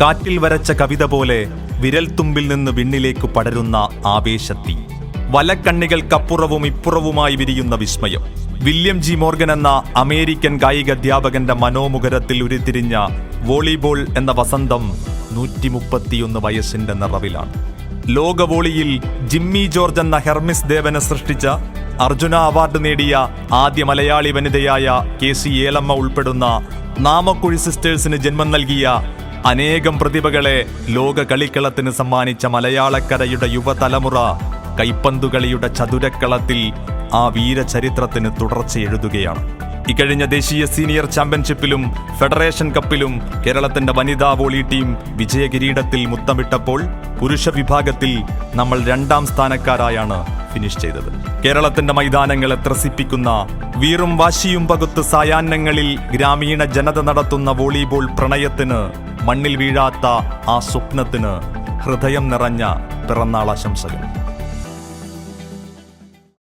കാറ്റിൽ വരച്ച കവിത പോലെ വിരൽത്തുമ്പിൽ നിന്ന് വിണ്ണിലേക്ക് പടരുന്ന ആവേശത്തി, വലക്കണ്ണികൾക്കപ്പുറവും ഇപ്പുറവുമായി വിരിയുന്ന വിസ്മയം. വില്യം ജി മോർഗൻ എന്ന അമേരിക്കൻ കായിക അധ്യാപകന്റെ മനോമുഖരത്തിൽ ഉരുത്തിരിഞ്ഞ വോളിബോൾ എന്ന വസന്തം 131 വയസ്സിന്റെ നിറവിലാണ്. ലോക വോളിയിൽ ജിമ്മി ജോർജ് എന്ന ഹെർമിസ് ദേവനെ സൃഷ്ടിച്ച, അർജുന അവാർഡ് നേടിയ ആദ്യ മലയാളി വനിതയായ KC ഏലമ്മ ഉൾപ്പെടുന്ന നാമക്കുഴി സിസ്റ്റേഴ്സിന് ജന്മം നൽകിയ അനേകം പ്രതിഭകളെ ലോക കളിക്കളത്തിന് സമ്മാനിച്ച മലയാളക്കരയുടെ യുവതലമുറ കൈപ്പന്തുകളിയുടെ ചതുരക്കളത്തിൽ ആ വീരചരിത്രത്തിന് തുടർച്ചയെഴുതുകയാണ്. ഇക്കഴിഞ്ഞ ദേശീയ സീനിയർ ചാമ്പ്യൻഷിപ്പിലും ഫെഡറേഷൻ കപ്പിലും കേരളത്തിന്റെ വനിതാ വോളി ടീം വിജയകിരീടത്തിൽ മുത്തമിട്ടപ്പോൾ പുരുഷ വിഭാഗത്തിൽ നമ്മൾ 2ാം സ്ഥാനക്കാരായാണ് ഫിനിഷ് ചെയ്തത്. കേരളത്തിന്റെ മൈതാനങ്ങളെ ത്രസിപ്പിക്കുന്ന, വീറും വാശിയും പകുത്ത് സായാഹ്നങ്ങളിൽ ഗ്രാമീണ ജനത നടത്തുന്ന വോളിബോൾ പ്രണയത്തിന്, മണ്ണിൽ വീഴാത്ത ആ സ്വപ്നത്തിന് ഹൃദയം നിറഞ്ഞ പിറന്നാളാശംസകൾ.